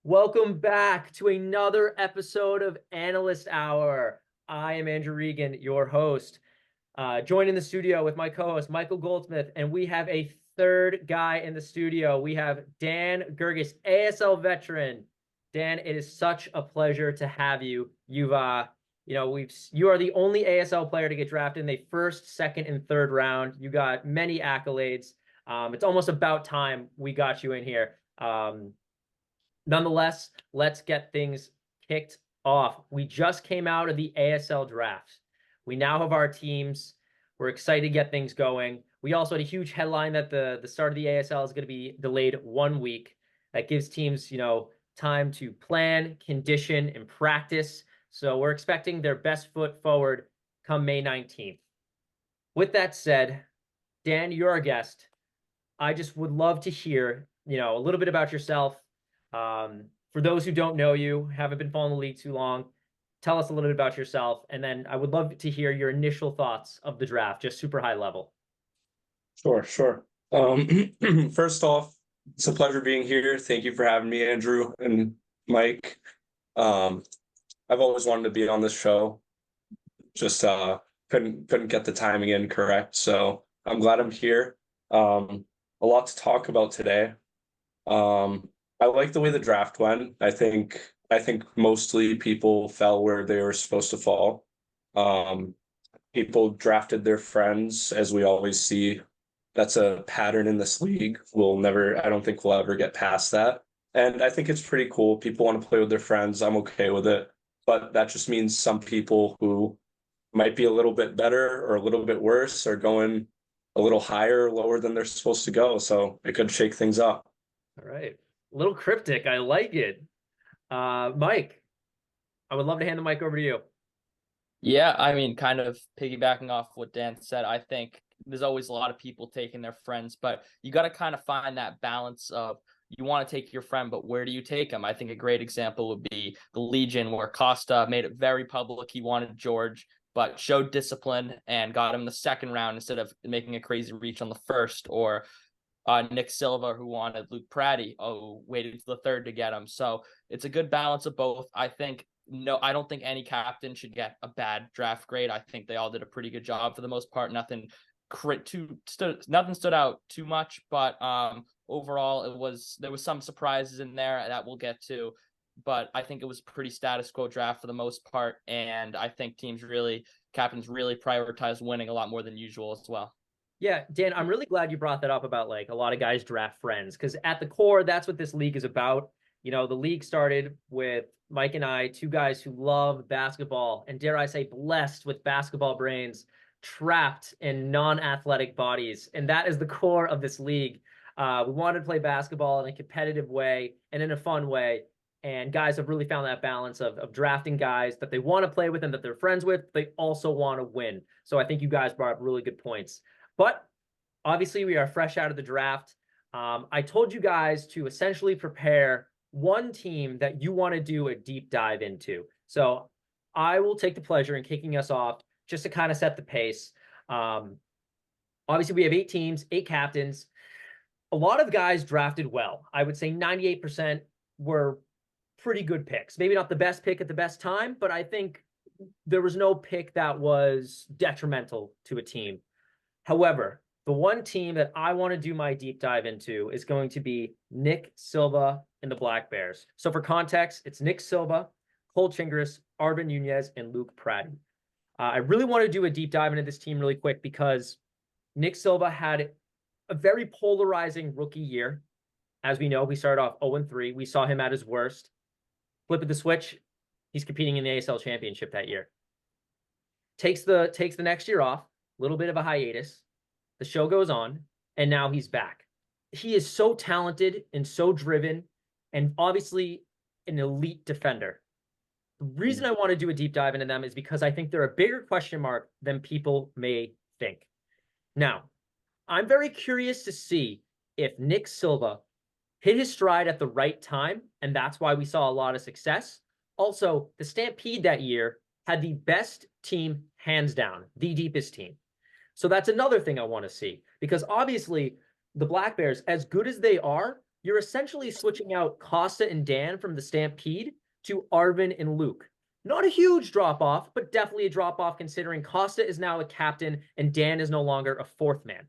Welcome back to another episode of Analyst Hour. I am Andrew Regan, your host, joined in the studio with my co-host, Michael Goldsmith, and we have a third guy in the studio. We have Dan Gerges, ASL veteran. Dan, it is such a pleasure to have you. You are the only ASL player to get drafted in the first, second, and third round. You got many accolades. It's almost about time we got you in here. Nonetheless, let's get things kicked off. We just came out of the ASL draft. We now have our teams. We're excited to get things going. We also had a huge headline that the start of the ASL is going to be delayed 1 week. That gives teams, time to plan, condition, and practice. So we're expecting their best foot forward come May 19th. With that said, Dan, you're our guest. I just would love to hear, a little bit about yourself. For those who don't know you, haven't been following the league too long, tell us a little bit about yourself, and then I would love to hear your initial thoughts of the draft, just super high level. Sure. First off, it's a pleasure being here. Thank you for having me, Andrew and Mike. I've always wanted to be on this show. Just couldn't get the timing in correct. So I'm glad I'm here. A lot to talk about today. I like the way the draft went. I think mostly people fell where they were supposed to fall. People drafted their friends, as we always see. That's a pattern in this league. I don't think we'll ever get past that. And I think it's pretty cool. People want to play with their friends. I'm okay with it. But that just means some people who might be a little bit better or a little bit worse are going a little higher or lower than they're supposed to go. So it could shake things up. All right. A little cryptic. I like it. Mike, I would love to hand the mic over to you. Yeah, I mean, kind of piggybacking off what Dan said, I think there's always a lot of people taking their friends, but you got to kind of find that balance of you want to take your friend, but where do you take him? I think a great example would be the Legion, where Costa made it very public he wanted George, but showed discipline and got him in the second round instead of making a crazy reach on the first, or Nick Silva, who wanted Luke Pratty, waited to the third to get him. So it's a good balance of both. I don't think any captain should get a bad draft grade. I think they all did a pretty good job for the most part. Nothing stood out too much, but overall there was some surprises in there that we'll get to. But I think it was a pretty status quo draft for the most part, and I think captains really prioritize winning a lot more than usual as well. Yeah, Dan, I'm really glad you brought that up about like a lot of guys draft friends, because at the core, that's what this league is about. The league started with Mike and I, two guys who love basketball and, dare I say, blessed with basketball brains, trapped in non-athletic bodies. And that is the core of this league. We wanted to play basketball in a competitive way and in a fun way. And guys have really found that balance of drafting guys that they want to play with and that they're friends with. They also want to win. So I think you guys brought up really good points. But obviously, we are fresh out of the draft. I told you guys to essentially prepare one team that you want to do a deep dive into. So I will take the pleasure in kicking us off just to kind of set the pace. Obviously, we have 8 teams, 8 captains. A lot of guys drafted well. I would say 98% were pretty good picks. Maybe not the best pick at the best time, but I think there was no pick that was detrimental to a team. However, the one team that I want to do my deep dive into is going to be Nick Silva and the Black Bears. So for context, it's Nick Silva, Cole Chingris, Arvin Nunez, and Luke Pratty. I really want to do a deep dive into this team really quick because Nick Silva had a very polarizing rookie year. As we know, we started off 0-3. We saw him at his worst. Flipping the switch, he's competing in the ASL championship that year. Takes the next year off. Little bit of a hiatus. The show goes on, and now he's back. He is so talented and so driven, and obviously an elite defender. The reason I want to do a deep dive into them is because I think they're a bigger question mark than people may think. Now, I'm very curious to see if Nick Silva hit his stride at the right time, and that's why we saw a lot of success. Also, the Stampede that year had the best team, hands down, the deepest team. So that's another thing I want to see, because obviously the Black Bears, as good as they are, you're essentially switching out Costa and Dan from the Stampede to Arvin and Luke. Not a huge drop off, but definitely a drop off considering Costa is now a captain and Dan is no longer a fourth man.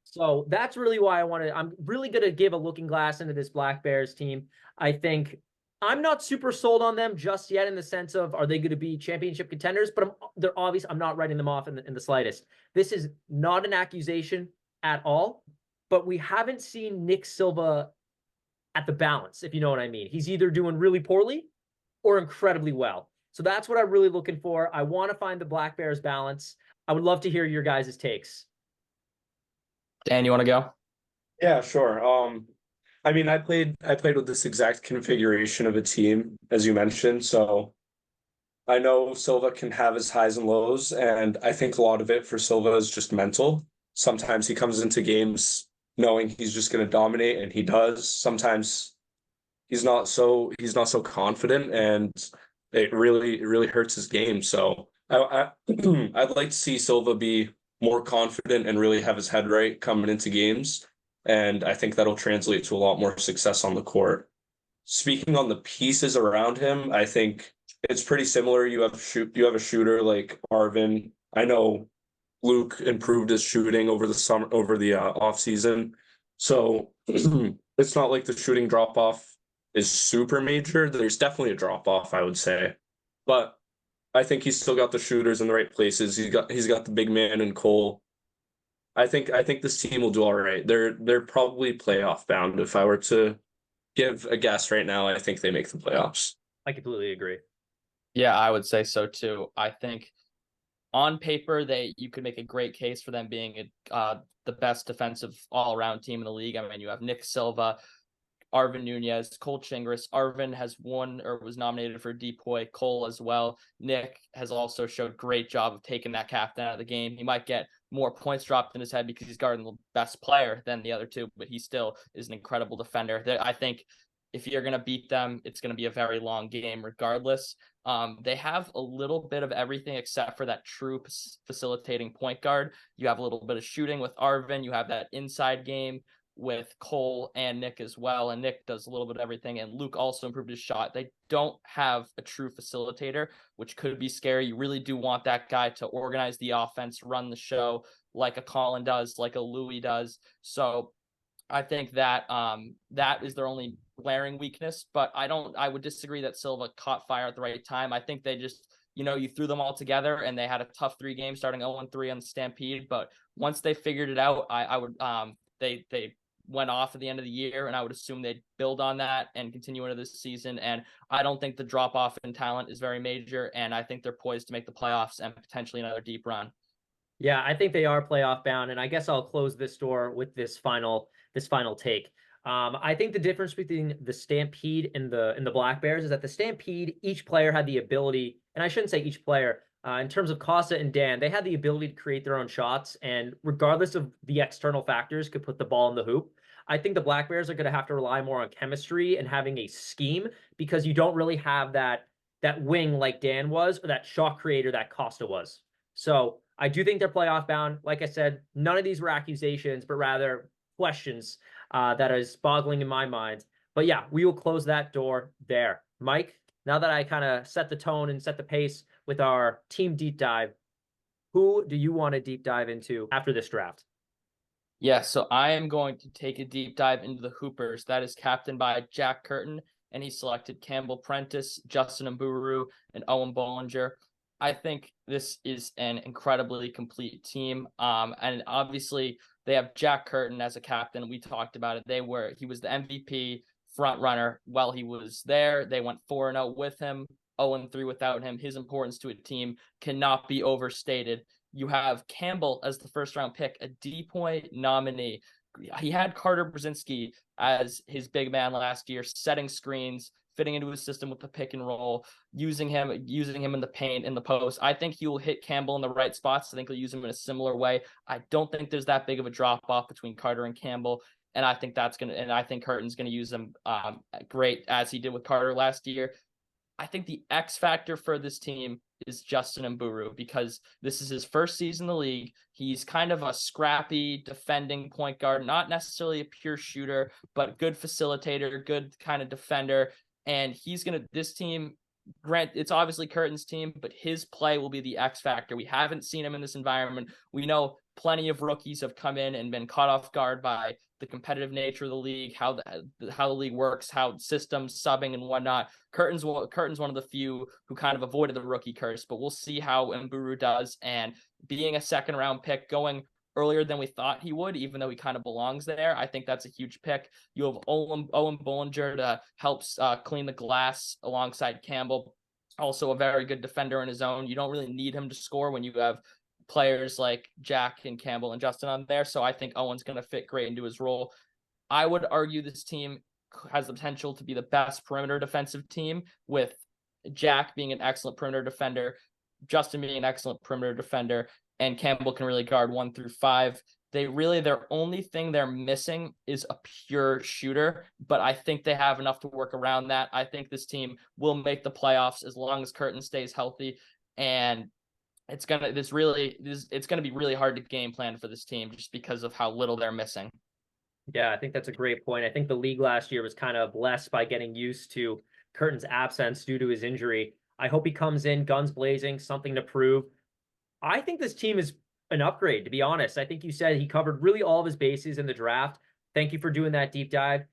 So that's really why I'm really going to give a looking glass into this Black Bears team. I think I'm not super sold on them just yet in the sense of, are they going to be championship contenders? But they're obvious. I'm not writing them off in the slightest. This is not an accusation at all, but we haven't seen Nick Silva at the balance, if you know what I mean. He's either doing really poorly or incredibly well. So that's what I'm really looking for. I want to find the Black Bears balance. I would love to hear your guys' takes. Dan, you want to go? Yeah, sure. I mean, I played with this exact configuration of a team, as you mentioned. So I know Silva can have his highs and lows, and I think a lot of it for Silva is just mental. Sometimes he comes into games knowing he's just going to dominate, and he does. Sometimes he's not so confident, and it really hurts his game. So I'd like to see Silva be more confident and really have his head right coming into games. And I think that'll translate to a lot more success on the court. Speaking on the pieces around him, I think it's pretty similar. You have a shooter like Arvin. I know Luke improved his shooting over the off season. So it's not like the shooting drop off is super major. There's definitely a drop off, I would say. But I think he's still got the shooters in the right places. He's got the big man in Cole. I think this team will do all right. They're probably playoff bound. If I were to give a guess right now, I think they make the playoffs. I completely agree. Yeah, I would say so too. I think on paper you could make a great case for them being the best defensive all-around team in the league. I mean, you have Nick Silva, Arvin Nunez, Cole Chingris. Arvin has won or was nominated for Depoy. Cole as well. Nick has also showed great job of taking that captain out of the game. He might get more points dropped in his head because he's guarding the best player than the other two, but he still is an incredible defender. I think if you're going to beat them, it's going to be a very long game regardless. They have a little bit of everything except for that true facilitating point guard. You have a little bit of shooting with Arvin. You have that inside game with Cole and Nick as well. And Nick does a little bit of everything. And Luke also improved his shot. They don't have a true facilitator, which could be scary. You really do want that guy to organize the offense, run the show like a Colin does, like a Louis does. So I think that that is their only glaring weakness, but I would disagree that Silva caught fire at the right time. I think they just, you threw them all together and they had a tough 3 games starting 0-3 on the Stampede. But once they figured it out, I would, they went off at the end of the year, and I would assume they'd build on that and continue into this season. And I don't think the drop off in talent is very major. And I think they're poised to make the playoffs and potentially another deep run. Yeah, I think they are playoff bound, and I guess I'll close this door with this final take. I think the difference between the Stampede and the Black Bears is that the Stampede, each player had the ability, and I shouldn't say each player, in terms of Costa and Dan, they had the ability to create their own shots, and regardless of the external factors, could put the ball in the hoop. I think the Black Bears are going to have to rely more on chemistry and having a scheme because you don't really have that wing like Dan was or that shot creator that Costa was. So I do think they're playoff bound. Like I said, none of these were accusations, but rather questions that is boggling in my mind. But yeah, we will close that door there. Mike, now that I kind of set the tone and set the pace with our team deep dive, who do you want to deep dive into after this draft? Yeah, so I am going to take a deep dive into the Hoopers. That is captained by Jack Curtin, and he selected Campbell Prentice, Justin Mburu, and Owen Bollinger. I think this is an incredibly complete team. And obviously they have Jack Curtin as a captain. We talked about it. He was the MVP front runner while he was there. They went 4-0 with him, 0-3 without him. His importance to a team cannot be overstated. You have Campbell as the first round pick, a D-point nominee. He had Carter Brzezinski as his big man last year, setting screens, fitting into his system with the pick and roll, using him in the paint, in the post. I think he will hit Campbell in the right spots. I think he'll use him in a similar way. I don't think there's that big of a drop off between Carter and Campbell. And I think I think Curtin's going to use him great as he did with Carter last year. I think the X factor for this team is Justin Mburu, because this is his first season in the league. He's kind of a scrappy defending point guard, not necessarily a pure shooter, but good facilitator, good kind of defender. And this team, it's obviously Curtin's team, but his play will be the X factor. We haven't seen him in this environment. We know plenty of rookies have come in and been caught off guard by the competitive nature of the league, how the league works, how systems, subbing, and whatnot. Curtin's one of the few who kind of avoided the rookie curse, but we'll see how Mburu does. And being a second round pick, going earlier than we thought he would, even though he kind of belongs there, I think that's a huge pick. You have Owen Bollinger to help clean the glass alongside Campbell, also a very good defender in his own. You don't really need him to score when you have players like Jack and Campbell and Justin on there. So I think Owen's going to fit great into his role. I would argue this team has the potential to be the best perimeter defensive team, with Jack being an excellent perimeter defender, Justin being an excellent perimeter defender, and Campbell can really guard 1 through 5. Their only thing they're missing is a pure shooter, but I think they have enough to work around that. I think this team will make the playoffs as long as Curtin stays healthy, and it's gonna be really hard to game plan for this team just because of how little they're missing. Yeah, I think that's a great point. I think the league last year was kind of blessed by getting used to Curtin's absence due to his injury. I hope he comes in guns blazing, something to prove. I think this team is an upgrade, to be honest. I think you said he covered really all of his bases in the draft. Thank you for doing that deep dive.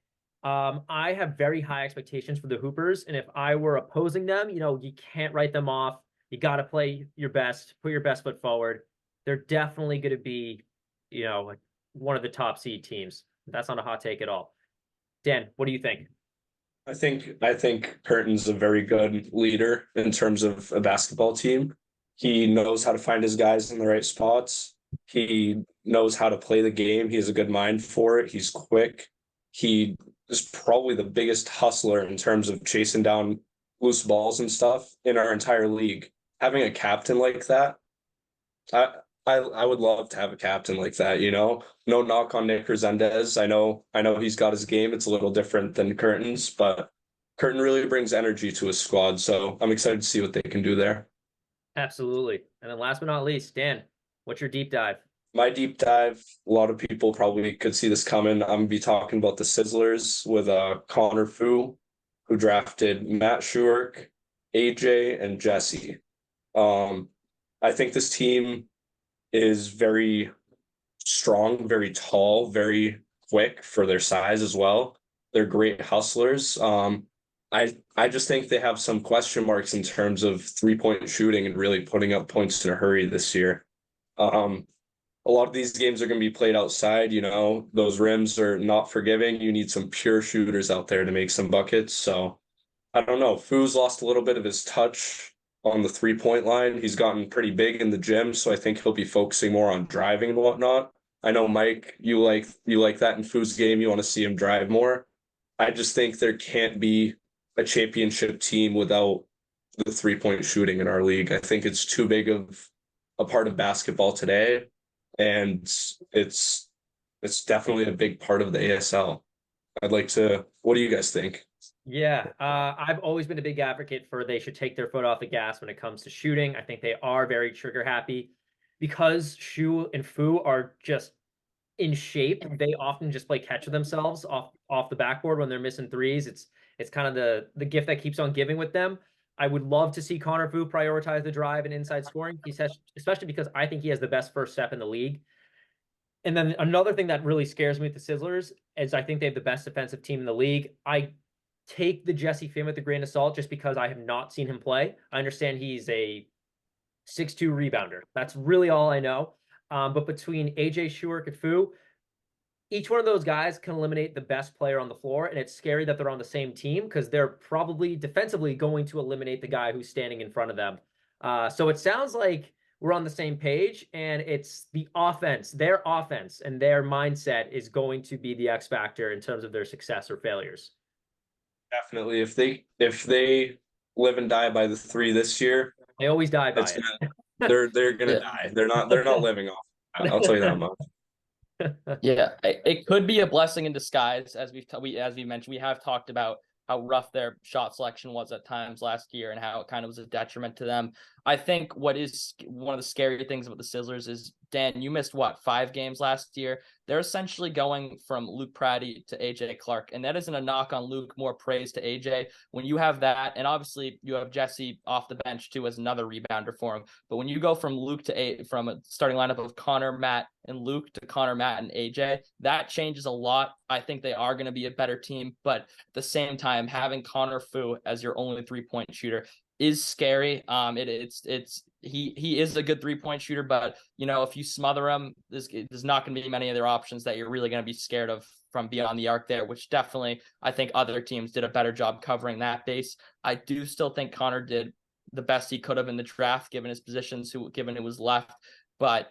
I have very high expectations for the Hoopers, and if I were opposing them, you can't write them off. You got to play your best, put your best foot forward. They're definitely going to be, like one of the top seed teams. That's not a hot take at all. Dan, what do you think? I think Curtin's a very good leader in terms of a basketball team. He knows how to find his guys in the right spots. He knows how to play the game. He has a good mind for it. He's quick. He is probably the biggest hustler in terms of chasing down loose balls and stuff in our entire league. Having a captain like that, I would love to have a captain like that, No knock on Nick Resendez. I know he's got his game. It's a little different than Curtin's, but Curtin really brings energy to his squad. So I'm excited to see what they can do there. Absolutely. And then last but not least, Dan, what's your deep dive? My deep dive, a lot of people probably could see this coming. I'm gonna be talking about the Sizzlers with Connor Fu, who drafted Matt Schuerk, AJ, and Jesse. I think this team is very strong, very tall, very quick for their size as well. They're great hustlers. I just think they have some question marks in terms of 3-point shooting and really putting up points in a hurry this year. A lot of these games are going to be played outside. Those rims are not forgiving. You need some pure shooters out there to make some buckets. So I don't know. Fu's lost a little bit of his touch on the 3-point line. He's gotten pretty big in the gym, so I think he'll be focusing more on driving and whatnot. I know, Mike, you like that in Fu's game. You want to see him drive more. I just think there can't be a championship team without the 3-point shooting in our league. I think it's too big of a part of basketball today, and it's definitely a big part of the ASL. What do you guys think? Yeah, I've always been a big advocate for they should take their foot off the gas when it comes to shooting. I think they are very trigger happy because Shu and Fu are just in shape. They often just play catch themselves off the backboard when they're missing threes. It's kind of the gift that keeps on giving with them. I would love to see Connor Fu prioritize the drive and inside scoring. He says, especially because I think he has the best first step in the league. And then another thing that really scares me with the Sizzlers is I think they have the best defensive team in the league. I take the Jesse Finn with a grain of salt just because I have not seen him play. I understand he's a 6'2" rebounder. That's really all I know. But between AJ, Schuerk, and Fu, each one of those guys can eliminate the best player on the floor, and it's scary that they're on the same team because they're probably defensively going to eliminate the guy who's standing in front of them. So it sounds like we're on the same page, and it's the offense, their offense, and their mindset is going to be the X factor in terms of their success or failures. Definitely. If they live and die by the 3 this year, they always die by it. They're gonna die. They're not living off. I'll tell you that much. Yeah, it could be a blessing in disguise, as we mentioned. We have talked about how rough their shot selection was at times last year and how it kind of was a detriment to them. I think what is one of the scary things about the Sizzlers is, Dan, you missed what, 5 games last year? They're essentially going from Luke Pratty to AJ Clark, and that isn't a knock on Luke, more praise to AJ. When you have that, and obviously you have Jesse off the bench too as another rebounder for him, but when you go from Luke to from a starting lineup of Connor, Matt, and Luke to Connor, Matt, and AJ, that changes a lot. I think they are going to be a better team, but at the same time, having Connor Fu as your only 3-point shooter is scary. He is a good 3-point shooter, but if you smother him, there's not going to be many other options that you're really going to be scared of from beyond the arc there, which definitely I think other teams did a better job covering that base. I do still think Connor did the best he could have in the draft, given his positions, given it was left, but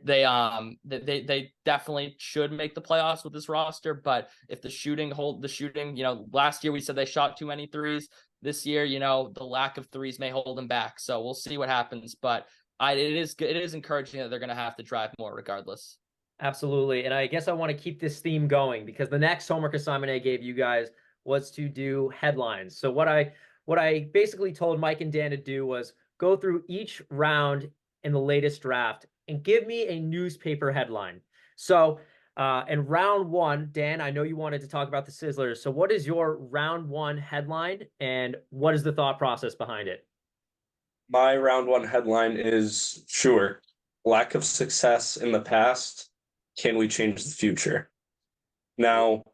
they definitely should make the playoffs with this roster. But if the shooting, last year we said they shot too many threes. This year, the lack of threes may hold them back. So we'll see what happens. But it is encouraging that they're going to have to drive more regardless. Absolutely. And I guess I want to keep this theme going because the next homework assignment I gave you guys was to do headlines. So what I basically told Mike and Dan to do was go through each round in the latest draft and give me a newspaper headline. So in round 1, Dan, I know you wanted to talk about the Sizzlers. So what is your round 1 headline and what is the thought process behind it? My round 1 headline is sure. Lack of success in the past. Can we change the future? Now,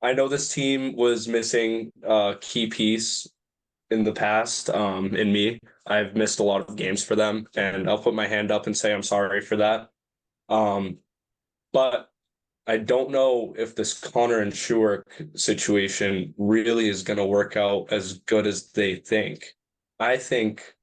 I know this team was missing a key piece in the past, in me. I've missed a lot of games for them, and I'll put my hand up and say I'm sorry for that. But I don't know if this Connor and Schuark situation really is going to work out as good as they think. I think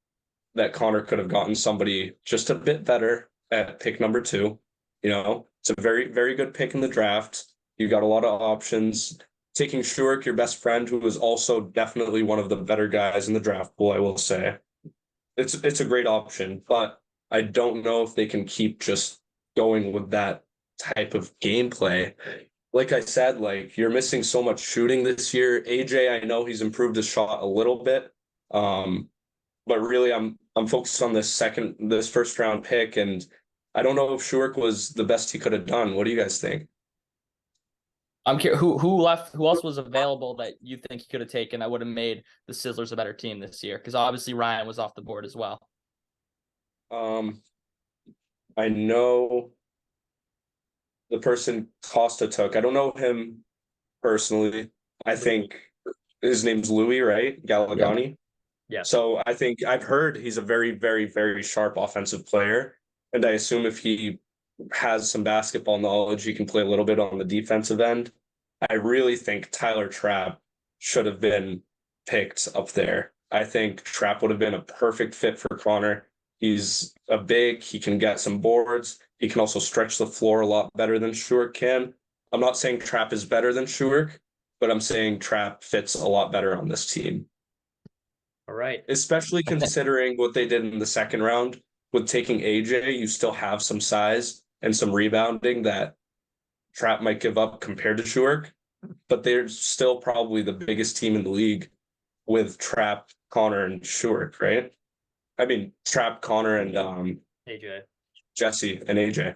that Connor could have gotten somebody just a bit better at pick number 2. It's a very, very good pick in the draft. You got a lot of options. Taking Schuark, your best friend, who is also definitely one of the better guys in the draft pool, I will say. It's a great option, but I don't know if they can keep just going with that type of gameplay. Like I said, you're missing so much shooting this year. AJ, I know he's improved his shot a little bit. But really I'm focused on this first round pick, and I don't know if Schuark was the best he could have done. What do you guys think? I'm curious who left, who else was available that you think he could have taken that would have made the Sizzlers a better team this year? Because obviously Ryan was off the board as well. I know the person Costa took. I don't know him personally. I think his name's Louis, right? Galagani. Yeah. So I think I've heard he's a very, very, very sharp offensive player. And I assume if he has some basketball knowledge, he can play a little bit on the defensive end. I really think Tyler Trapp should have been picked up there. I think Trapp would have been a perfect fit for Connor. He's a big, he can get some boards. He can also stretch the floor a lot better than Schuark can. I'm not saying Trapp is better than Schuark, but I'm saying Trapp fits a lot better on this team. All right. Especially considering what they did in the second round with taking AJ, you still have some size and some rebounding that Trapp might give up compared to Schuark, but they're still probably the biggest team in the league with Trapp, Connor, and Schuark, right? I mean, Trapp, Connor, and AJ. Jesse and AJ.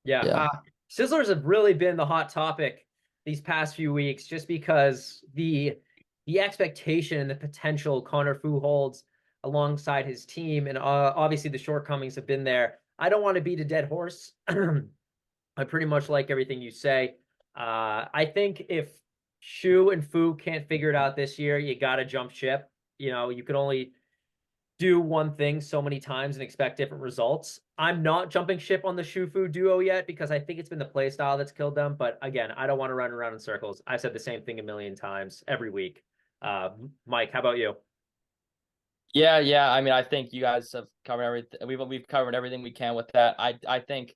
Yeah. Sizzlers have really been the hot topic these past few weeks just because the expectation and the potential Connor Fu holds alongside his team, and obviously the shortcomings have been there. I don't want to beat a dead horse. I pretty much like everything you say. I think if Shu and Fu can't figure it out this year, you got to jump ship. You can only do one thing so many times and expect different results. I'm not jumping ship on the Shu-Fu duo yet because I think it's been the play style that's killed them. But again, I don't want to run around in circles. I've said the same thing a million times every week. Mike, how about you? Yeah. I mean, I think you guys have covered everything. We've covered everything we can with that. I think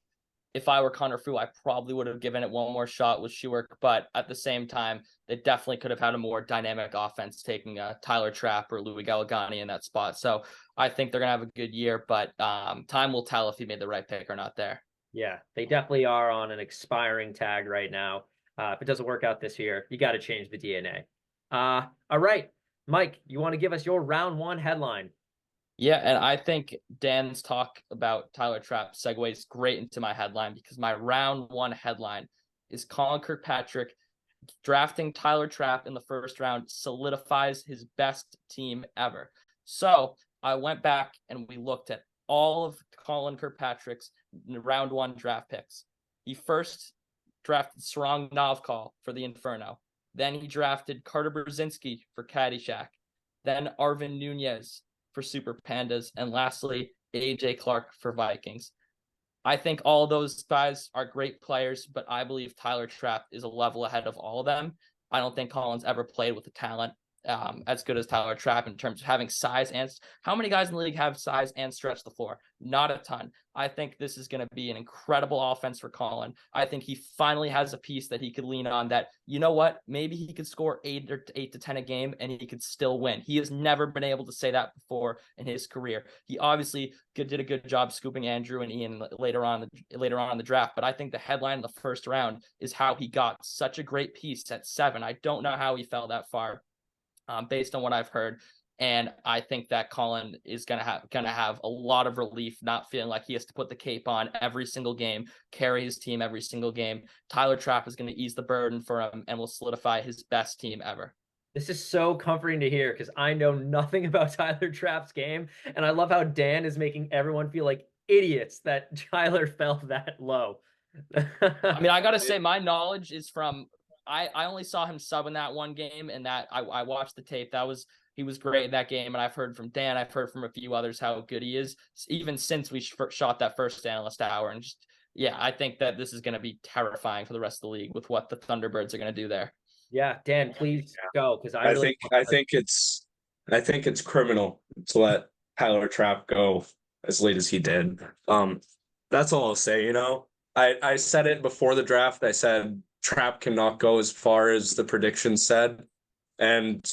if I were Connor Fu, I probably would have given it one more shot with Schuark, but at the same time, they definitely could have had a more dynamic offense taking Tyler Trapp or Louis Galagani in that spot. So I think they're going to have a good year, but time will tell if he made the right pick or not there. Yeah, they definitely are on an expiring tag right now. If it doesn't work out this year, you got to change the DNA. All right, Mike, you want to give us your round one headline? Yeah, and I think Dan's talk about Tyler Trapp segues great into my headline because my round one headline is Colin Kirkpatrick drafting Tyler Trapp in the first round solidifies his best team ever. So I went back and we looked at all of Colin Kirkpatrick's round one draft picks. He first drafted Sarang Navkal for the Inferno. Then he drafted Carter Brzezinski for Caddyshack. Then Arvin Nunez for Super Pandas. And lastly, AJ Clark for Vikings. I think all those guys are great players, but I believe Tyler Trapp is a level ahead of all of them. I don't think Colin's ever played with the talent as good as Tyler Trapp in terms of having size. And how many guys in the league have size and stretch the floor? Not a ton. I think this is going to be an incredible offense for Colin. I think he finally has a piece that he could lean on that, you know what, maybe he could score 8 to 10 a game and he could still win. He has never been able to say that before in his career. He obviously did a good job scooping Andrew and Ian later on in the draft, but I think the headline in the first round is how he got such a great piece at 7. I don't know how he fell that far. Based on what I've heard. And I think that Colin is gonna have a lot of relief, not feeling like he has to put the cape on every single game, carry his team every single game. Tyler Trapp is going to ease the burden for him and will solidify his best team ever. This is so comforting to hear because I know nothing about Tyler Trapp's game, and I love how Dan is making everyone feel like idiots that Tyler fell that low. I mean, I gotta say, my knowledge is from I only saw him sub in that one game, and that I watched the tape. He was great in that game, and I've heard from Dan, I've heard from a few others how good he is, even since we shot that first analyst hour. And just yeah, I think that this is going to be terrifying for the rest of the league with what the Thunderbirds are going to do there. Yeah, Dan, please go because I think it's criminal to let Tyler Trapp go as late as he did. That's all I'll say. I said it before the draft. I said Trapp cannot go as far as the predictions said, and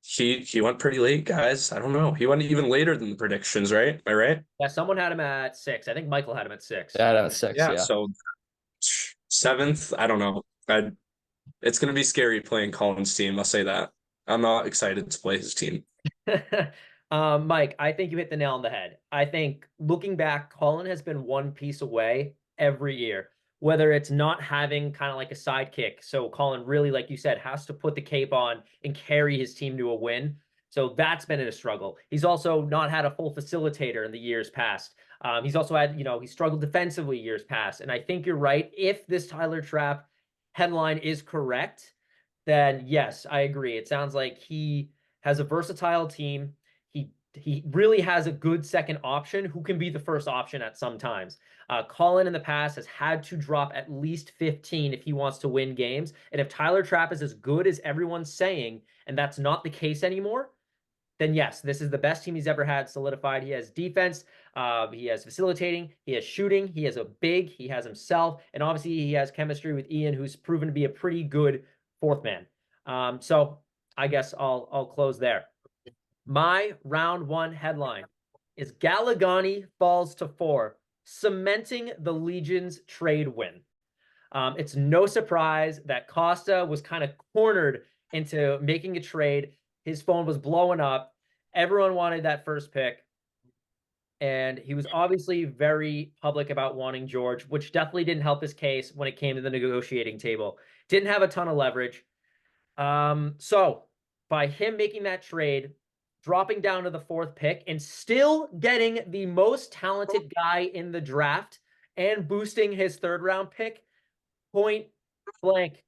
he went pretty late, guys. I don't know. He went even later than the predictions, right? Am I right? Yeah, someone had him at 6. I think Michael had him at 6. Yeah, that was 6. Yeah. Yeah. So 7th, I don't know. It's going to be scary playing Colin's team. I'll say that. I'm not excited to play his team. Mike, I think you hit the nail on the head. I think looking back, Colin has been one piece away every year, whether it's not having kind of like a sidekick. So Colin really, like you said, has to put the cape on and carry his team to a win. So that's been a struggle. He's also not had a full facilitator in the years past. He's also had, he struggled defensively years past. And I think you're right. If this Tyler Trapp headline is correct, then yes, I agree. It sounds like he has a versatile team. He really has a good second option who can be the first option at some times. Colin in the past has had to drop at least 15 if he wants to win games. And if Tyler Trapp is as good as everyone's saying, and that's not the case anymore, then yes, this is the best team he's ever had solidified. He has defense, he has facilitating, he has shooting, he has a big, he has himself, and obviously he has chemistry with Ian, who's proven to be a pretty good fourth man. So I guess I'll close there. My round one headline is Gallegani falls to 4, cementing the Legion's trade win. It's no surprise that Costa was kind of cornered into making a trade. His phone was blowing up. Everyone wanted that first pick. And he was obviously very public about wanting George, which definitely didn't help his case when it came to the negotiating table. Didn't have a ton of leverage. So by him making that trade, dropping down to the 4th pick and still getting the most talented guy in the draft and boosting his 3rd round pick, point blank,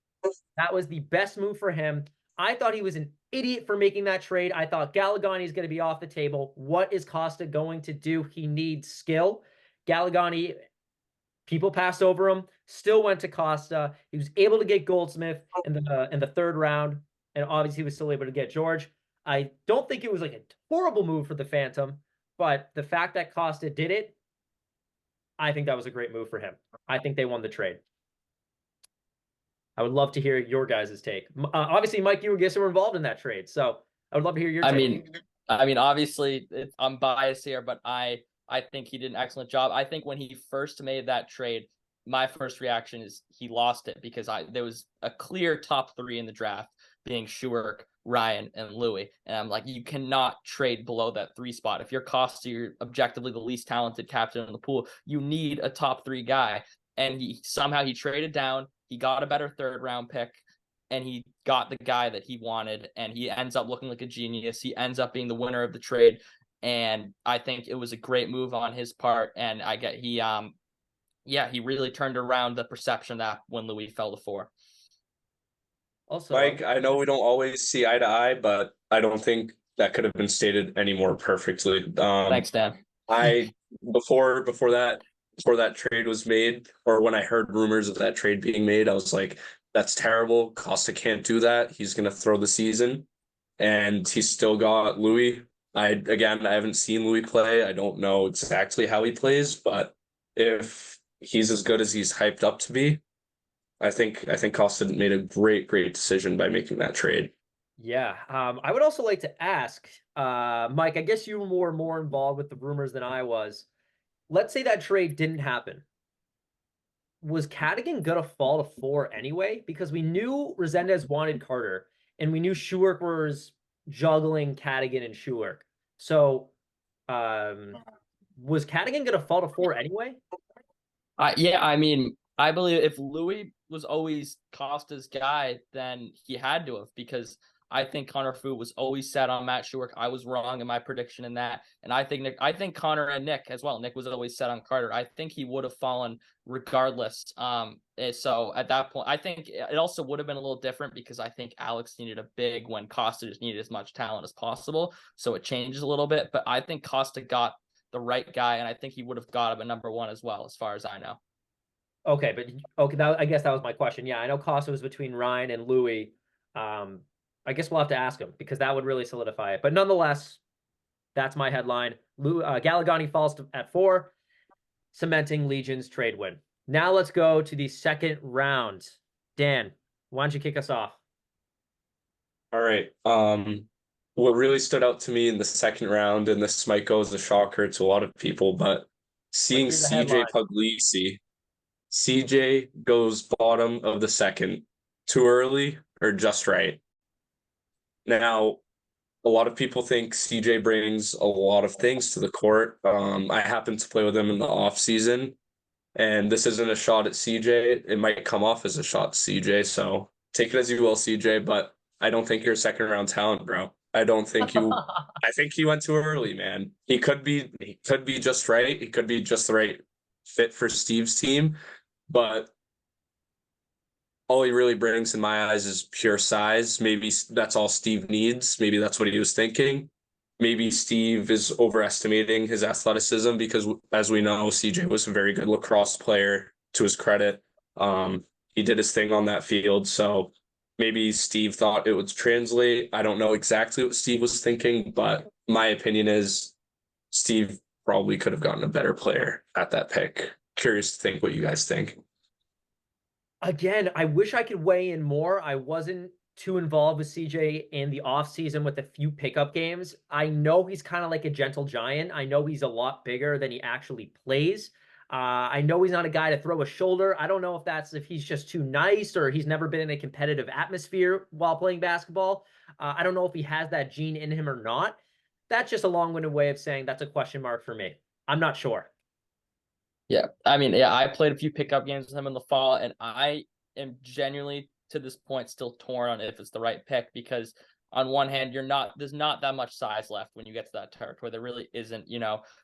that was the best move for him. I thought he was an idiot for making that trade. I thought Gallegani is going to be off the table. What is Costa going to do? He needs skill. Gallegani, people passed over him, still went to Costa. He was able to get Goldsmith in the 3rd round, and obviously he was still able to get George. I don't think it was like a horrible move for the Phantom, but the fact that Costa did it, I think that was a great move for him. I think they won the trade. I would love to hear your guys' take. Obviously, Mike, you were involved in that trade, so I would love to hear your take. I mean, obviously, I'm biased here, but I think he did an excellent job. I think when he first made that trade, my first reaction is he lost it because there was a clear top 3 in the draft. being Schuerk, Ryan, and Louis. And I'm like, you cannot trade below that 3 spot. If you're you're objectively the least talented captain in the pool, you need a top 3 guy. And he traded down. He got a better 3rd round pick, and he got the guy that he wanted, and he ends up looking like a genius. He ends up being the winner of the trade. And I think it was a great move on his part. And he really turned around the perception that when Louis fell to 4. Also, Mike, I know we don't always see eye to eye, but I don't think that could have been stated any more perfectly. Thanks, Dan. I before that trade was made, or when I heard rumors of that trade being made, I was like, that's terrible. Costa can't do that. He's gonna throw the season. And he still got Louis. I haven't seen Louis play. I don't know exactly how he plays, but if he's as good as he's hyped up to be, I think Costa made a great decision by making that trade. yeah. I would also like to ask, Mike, I guess you were more involved with the rumors than I was. Let's say that trade didn't happen. Was Cadigan gonna fall to 4 anyway? Because we knew Resendez wanted Carter, and we knew Schuerk was juggling Cadigan and Schuerk. So, was Cadigan gonna fall to 4 anyway? Yeah, I mean, I believe if Louis was always Costa's guy, then he had to have, because I think Connor Fu was always set on Matt Schuerk. I was wrong in my prediction in that. And I think Connor and Nick as well. Nick was always set on Carter. I think he would have fallen regardless. So at that point, I think it also would have been a little different, because I think Alex needed a big when Costa just needed as much talent as possible. So it changes a little bit. But I think Costa got the right guy, and I think he would have got him at number 1 as well, as far as I know. Okay, I guess that was my question. Yeah, I know Costa was between Ryan and Louis. I guess we'll have to ask him, because that would really solidify it. But nonetheless, that's my headline. Gallegani falls at 4, cementing Legion's trade win. Now let's go to the second round. Dan, why don't you kick us off? All right. What really stood out to me in the second round, and this might go as a shocker to a lot of people, but seeing Let's read the CJ headline. Puglisi, CJ goes bottom of the second, too early or just right. Now, a lot of people think CJ brings a lot of things to the court. I happen to play with him in the off season, and this isn't a shot at CJ. It might come off as a shot at CJ, so take it as you will, CJ, but I don't think you're a second round talent, bro. I don't think you I think he went too early, man. He could be just right. He could be just the right fit for Steve's team, but all he really brings in my eyes is pure size. Maybe that's all Steve needs. Maybe that's what he was thinking. Maybe Steve is overestimating his athleticism, because, as we know, CJ was a very good lacrosse player, to his credit. He did his thing on that field. So maybe Steve thought it would translate. I don't know exactly what Steve was thinking, but my opinion is Steve probably could have gotten a better player at that pick. Curious to think what you guys think. Again, I wish I could weigh in more. I wasn't too involved with CJ in the offseason with a few pickup games. I know he's kind of like a gentle giant. I know he's a lot bigger than he actually plays. I know he's not a guy to throw a shoulder. I don't know if he's just too nice, or he's never been in a competitive atmosphere while playing basketball. I don't know if he has that gene in him or not. That's just a long-winded way of saying that's a question mark for me. I'm not sure. Yeah, I mean, yeah, I played a few pickup games with him in the fall, and I am genuinely, to this point, still torn on if it's the right pick, because on one hand, there's not that much size left when you get to that territory. There really isn't,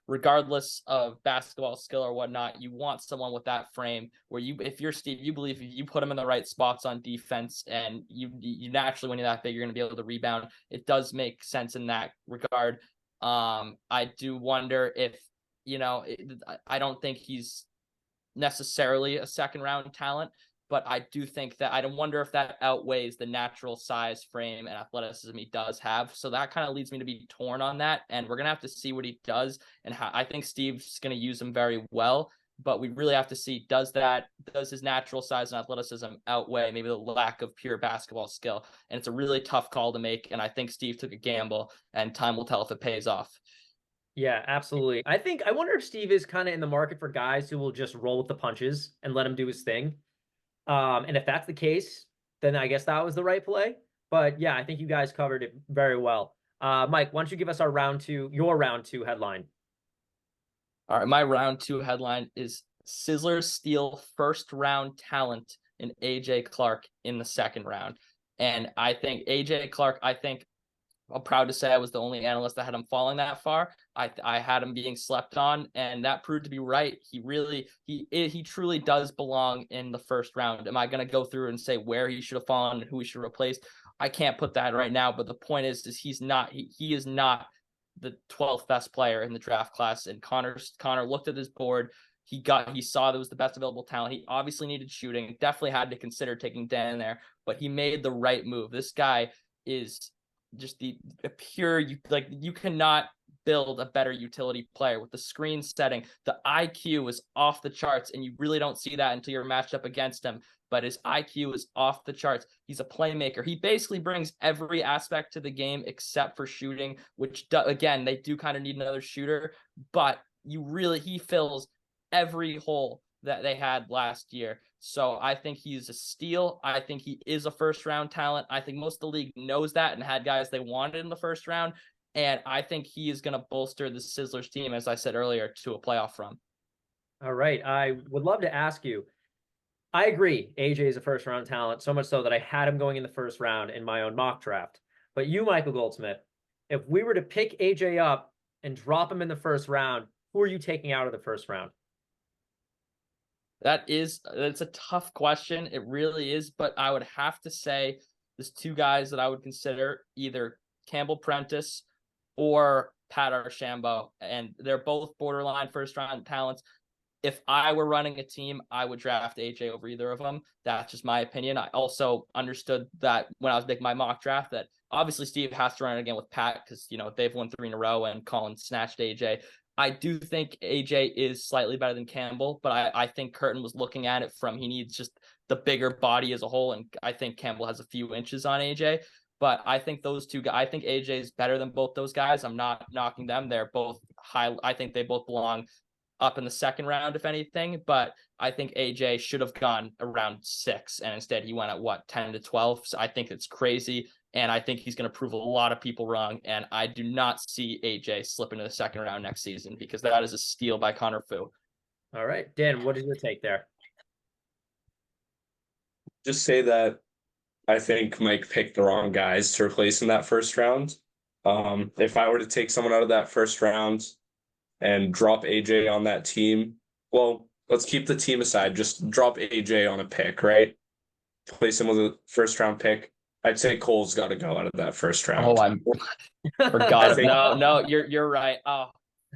regardless of basketball skill or whatnot. You want someone with that frame where if you're Steve, you believe if you put him in the right spots on defense, and you naturally, when you're that big, you're going to be able to rebound. It does make sense in that regard. I do wonder if, I don't think he's necessarily a second round talent, but I do think that I wonder if that outweighs the natural size, frame, and athleticism he does have. So that kind of leads me to be torn on that. And we're going to have to see what he does, and how I think Steve's going to use him very well. But we really have to see, does his natural size and athleticism outweigh maybe the lack of pure basketball skill? And it's a really tough call to make. And I think Steve took a gamble, and time will tell if it pays off. Yeah, absolutely. I wonder if Steve is kind of in the market for guys who will just roll with the punches and let him do his thing. And if that's the case, then I guess that was the right play. But yeah, I think you guys covered it very well. Mike, why don't you give us your round two headline? All right, my round 2 headline is Sizzlers steal first round talent in AJ Clark in the second round. And I think AJ Clark, I'm proud to say I was the only analyst that had him falling that far. I had him being slept on, and that proved to be right. He truly does belong in the first round. Am I going to go through and say where he should have fallen and who he should have replaced? I can't put that right now, but the point is he is not the 12th best player in the draft class. And Connor looked at his board. He saw that was the best available talent. He obviously needed shooting. Definitely had to consider taking Dan there, but he made the right move. This guy is just the pure, you cannot build a better utility player with the screen setting. The IQ is off the charts, and you really don't see that until you're matched up against him. But his IQ is off the charts. He's a playmaker. He basically brings every aspect to the game except for shooting, which again, they do kind of need another shooter, but he fills every hole that they had last year. So I think he's a steal. I think he is a first round talent. I think most of the league knows that and had guys they wanted in the first round. And I think he is going to bolster the Sizzlers team, as I said earlier, to a playoff run. All right. I would love to ask you. I agree. AJ is a first round talent, so much so that I had him going in the first round in my own mock draft. But you, Michael Goldsmith, if we were to pick AJ up and drop him in the first round, who are you taking out of the first round? That's a tough question. It really is, but I would have to say there's 2 guys that I would consider, either Campbell Prentice or Pat Archambault, and they're both borderline first round talents. If I were running a team, I would draft AJ over either of them. That's just my opinion. I also understood that when I was making my mock draft that obviously Steve has to run it again with Pat because, they've won 3 in a row and Colin snatched AJ. I do think AJ is slightly better than Campbell, but I think Curtin was looking at it from he needs just the bigger body as a whole, and I think Campbell has a few inches on AJ. But I think those 2 guys, I think AJ is better than both those guys. I'm not knocking them. They're both high. I think they both belong up in the second round, if anything. But I think AJ should have gone around 6, and instead he went at 10 to 12. So I think it's crazy. And I think he's going to prove a lot of people wrong. And I do not see AJ slip into the second round next season because that is a steal by Connor Fu. All right. Dan, what is your take there? Just say that I think Mike picked the wrong guys to replace in that first round. If I were to take someone out of that first round and drop AJ on that team, well, let's keep the team aside. Just drop AJ on a pick, right? Place him with a first round pick. I'd say Cole's got to go out of that first round. Oh, I forgot. No, you're right. Oh,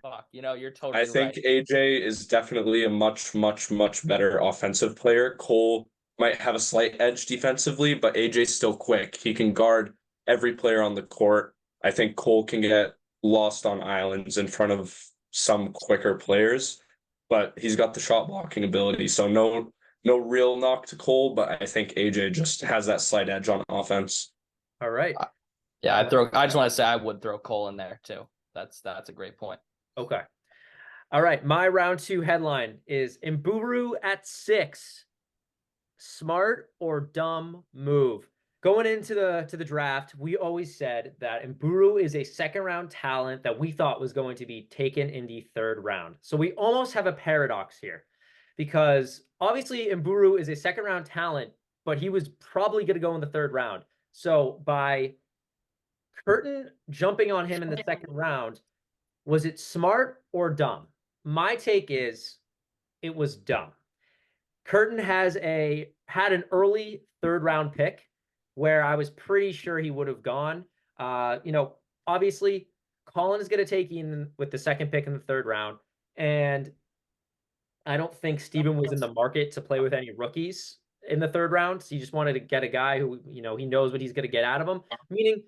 fuck. You're totally right. I think AJ is definitely a much, much, much better offensive player. Cole might have a slight edge defensively, but AJ's still quick. He can guard every player on the court. I think Cole can get lost on islands in front of some quicker players, but he's got the shot blocking ability. So no real knock to Cole, but I think AJ just has that slight edge on offense. All right. Yeah, I just want to say I would throw Cole in there too. That's a great point. Okay. All right. My round 2 headline is Mburu at 6. Smart or dumb move? Going into the draft, we always said that Mburu is a second round talent that we thought was going to be taken in the third round. So we almost have a paradox here because obviously Mburu is a second round talent, but he was probably going to go in the third round. So by Curtin jumping on him in the second round, was it smart or dumb? My take is it was dumb. Curtin had an early third round pick where I was pretty sure he would have gone. Obviously, Colin is going to take in with the second pick in the third round. And I don't think Steven was in the market to play with any rookies in the third round. So he just wanted to get a guy who, he knows what he's going to get out of him. Meaning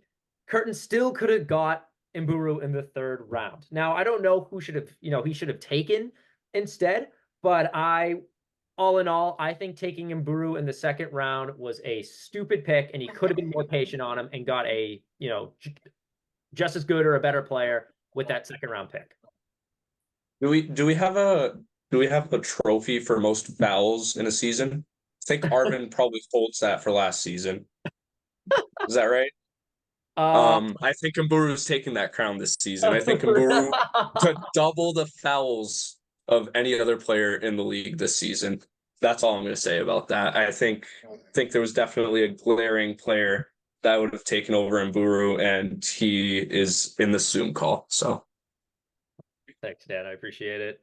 Curtin still could have got Mburu in the third round. Now, I don't know who he should have taken instead, but all in all, I think taking Mburu in the second round was a stupid pick, and he could have been more patient on him and got a, just as good or a better player with that second round pick. Do we have a trophy for most fouls in a season? I think Arvin probably holds that for last season. Is that right? Uh, I think Mburu's taking that crown this season. I think Mburu put double the fouls of any other player in the league this season. That's all I'm going to say about that. I think there was definitely a glaring player that would have taken over Mburu, and he is in the Zoom call. So Thanks, Dan. I appreciate it.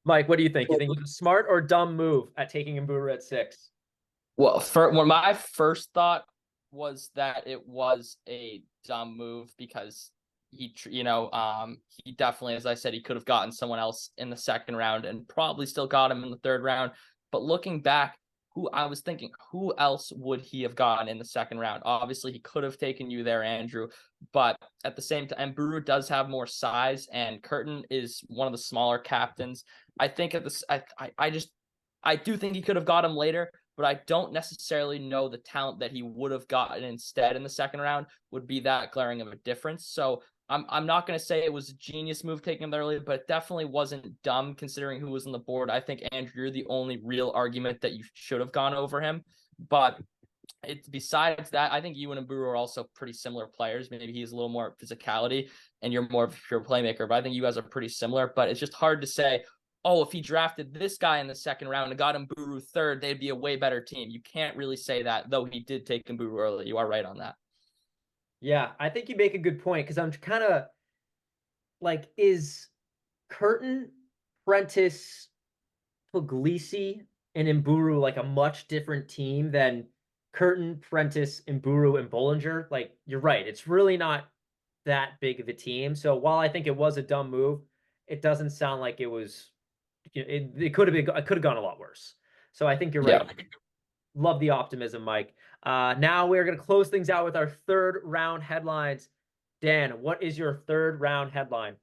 Mike, what do you think? You think it was a smart or dumb move at taking Mburu at 6? Well, when my first thought was that it was a dumb move because he definitely, as I said, he could have gotten someone else in the second round and probably still got him in the third round. But looking back, who else would he have gotten in the second round? Obviously, he could have taken you there, Andrew. But at the same time, Mburu does have more size, and Curtin is one of the smaller captains. I think at this, I do think he could have got him later, but I don't necessarily know the talent that he would have gotten instead in the second round would be that glaring of a difference. So I'm not going to say it was a genius move taking him early, but it definitely wasn't dumb considering who was on the board. I think, Andrew, you're the only real argument that you should have gone over him. But besides that, I think you and Mburu are also pretty similar players. Maybe he's a little more physicality and you're more of a pure playmaker, but I think you guys are pretty similar. But it's just hard to say, oh, if he drafted this guy in the second round and got Mburu third, they'd be a way better team. You can't really say that, though he did take Mburu early. You are right on that. Yeah, I think you make a good point because I'm kind of like, is Curtin, Prentice, Puglisi, and Mburu like a much different team than Curtin, Prentice, Mburu, and Bollinger? Like, you're right. It's really not that big of a team. So while I think it was a dumb move, it doesn't sound like it was, it could have been, it could have gone a lot worse. So I think you're right. Yeah. Love the optimism, Mike. Now we're going to close things out with our third round headlines. Dan, what is your third round headline?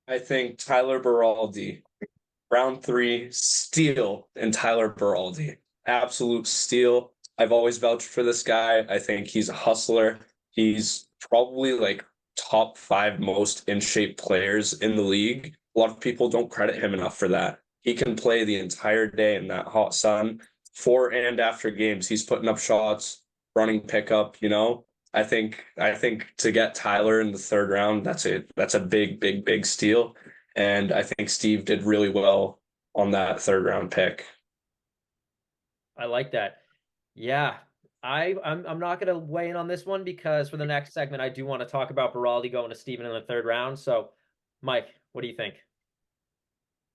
I think Tyler Beraldi, round 3, steal, and Tyler Beraldi, absolute steal. I've always vouched for this guy. I think he's a hustler. He's probably like top 5 most in shape players in the league. A lot of people don't credit him enough for that. He can play the entire day in that hot sun, before and after games. He's putting up shots, running pickup, you know. I think to get Tyler in the third round, that's a big, big, big steal. And I think Steve did really well on that third round pick. I like that. Yeah, I'm not going to weigh in on this one because for the next segment, I do want to talk about Baraldi going to Steven in the third round. So, Mike, what do you think?